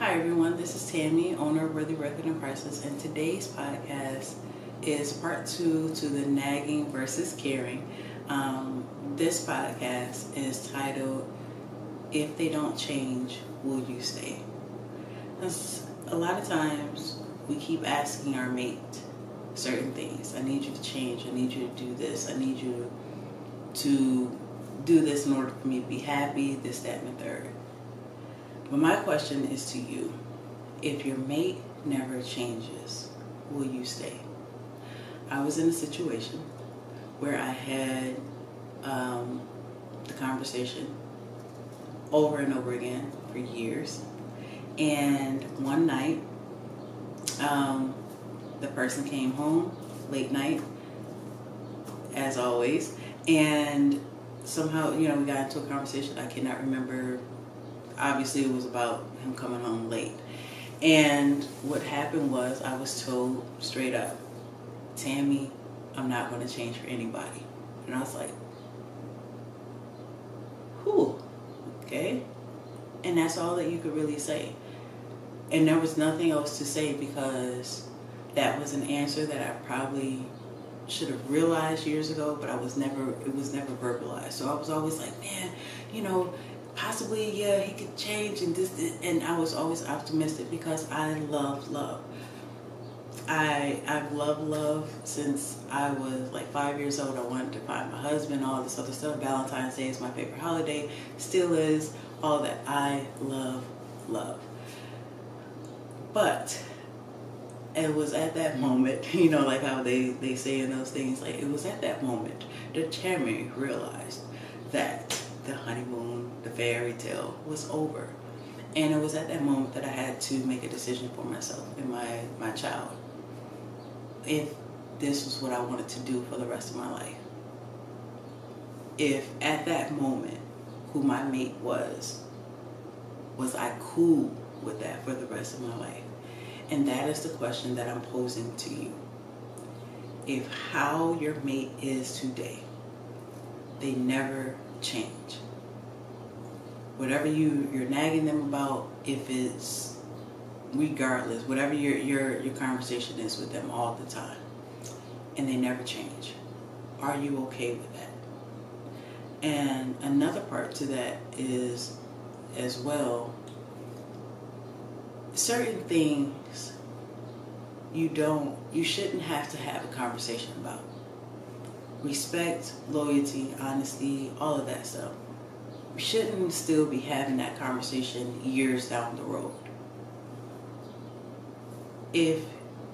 Hi everyone, this is Tammy, owner of Worthy Record and Priceless, and today's podcast is part 2 to the nagging versus caring. This podcast is titled, If They Don't Change, Will You Stay? Because a lot of times we keep asking our mate certain things. I need you to change, I need you to do this, I need you to do this in order for me to be happy, this, that, and the third. But my question is to you, if your mate never changes, will you stay? I was in a situation where I had the conversation over and over again for years. And one night, the person came home late night, as always, and somehow, we got into a conversation. I cannot remember. Obviously, it was about him coming home late. And what happened was I was told straight up, Tammy, I'm not going to change for anybody. And I was like, whew, okay. And that's all that you could really say. And there was nothing else to say because that was an answer that I probably should have realized years ago, but it was never verbalized. So I was always like, man, possibly, yeah, he could change and this, and I was always optimistic because I love love. I've loved love since I was like 5 years old. I wanted to find my husband, all this other stuff. Valentine's Day is my favorite holiday, still is, all that. I love love. But it was at that moment, like how they say in those things, like it was at that moment that Tammy realized that the honeymoon, the fairy tale was over. And it was at that moment that I had to make a decision for myself and my child. If this was what I wanted to do for the rest of my life. If at that moment, who my mate was I cool with that for the rest of my life? And that is the question that I'm posing to you. If how your mate is today, they never change. Whatever you're nagging them about, if it's regardless, whatever your conversation is with them all the time, and they never change, are you okay with that? And another part to that is as well, certain things you shouldn't have to have a conversation about. Respect, loyalty, honesty, all of that stuff. We shouldn't still be having that conversation years down the road. If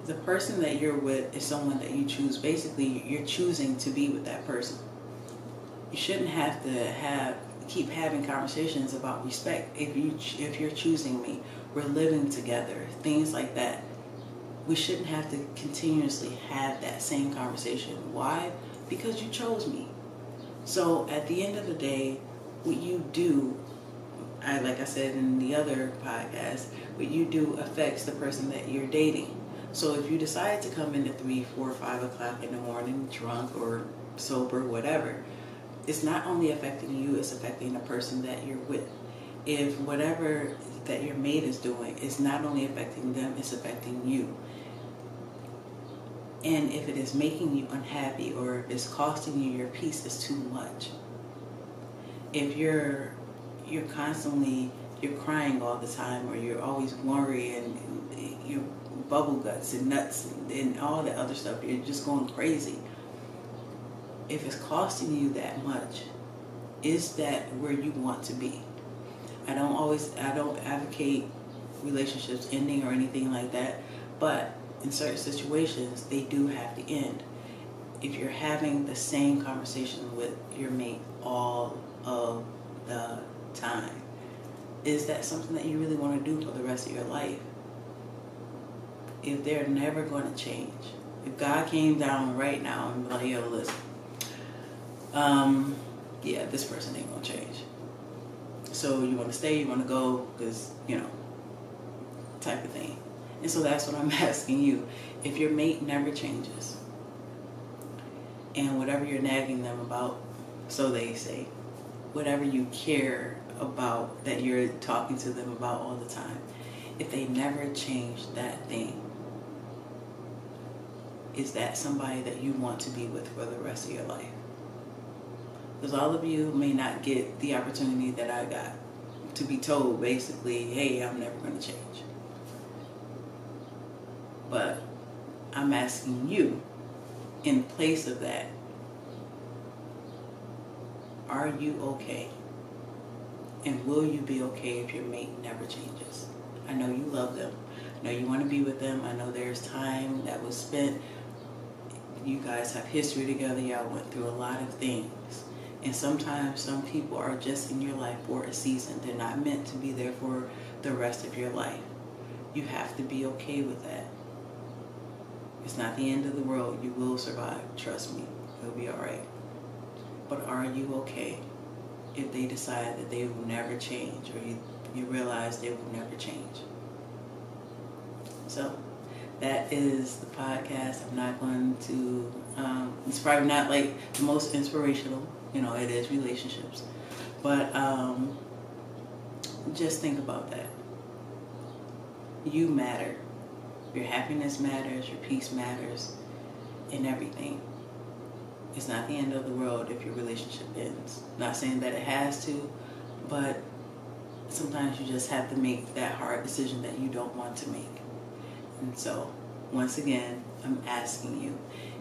the person that you're with is someone that you choose, basically you're choosing to be with that person. You shouldn't have to keep having conversations about respect. If you're choosing me, we're living together, things like that. We shouldn't have to continuously have that same conversation. Why? Because you chose me. So at the end of the day, what you do, like I said in the other podcast, what you do affects the person that you're dating. So if you decide to come in at 3, 4, 5 o'clock in the morning, drunk or sober, whatever, it's not only affecting you, it's affecting the person that you're with. If whatever that your mate is doing is not only affecting them, it's affecting you. And if it is making you unhappy or if it's costing you your peace, it's too much. If you're crying all the time, or you're always worrying and you're bubble guts and nuts and all that other stuff, you're just going crazy. If it's costing you that much, is that where you want to be? I don't advocate relationships ending or anything like that, but in certain situations, they do have to end. If you're having the same conversation with your mate all of the time, is that something that you really want to do for the rest of your life? If they're never going to change, if God came down right now and be like, yo, listen, yeah, this person ain't going to change. So you want to stay, you want to go, because, type of thing. And so that's what I'm asking you. If your mate never changes, and whatever you're nagging them about, so they say, whatever you care about that you're talking to them about all the time, if they never change that thing, is that somebody that you want to be with for the rest of your life? Because all of you may not get the opportunity that I got to be told basically, hey, I'm never going to change. But I'm asking you, in place of that, are you okay? And will you be okay if your mate never changes? I know you love them. I know you want to be with them. I know there's time that was spent. You guys have history together. Y'all went through a lot of things. And sometimes some people are just in your life for a season. They're not meant to be there for the rest of your life. You have to be okay with that. It's not the end of the world. You will survive. Trust me. You'll be all right. But are you okay if they decide that they will never change, or you realize they will never change? So that is the podcast. I'm not going to, it's probably not like the most inspirational, it is relationships. But just think about that. You matter. Your happiness matters, your peace matters, and everything. It's not the end of the world if your relationship ends. Not saying that it has to, but sometimes you just have to make that hard decision that you don't want to make. And so, once again, I'm asking you,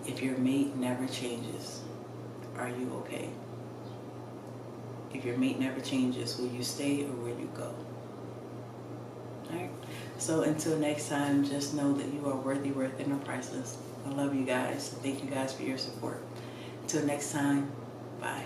if your mate never changes, are you okay? If your mate never changes, will you stay or will you go? Alright? So until next time, just know that you are worthy, worth it, and priceless. I love you guys. Thank you guys for your support. Until next time, bye.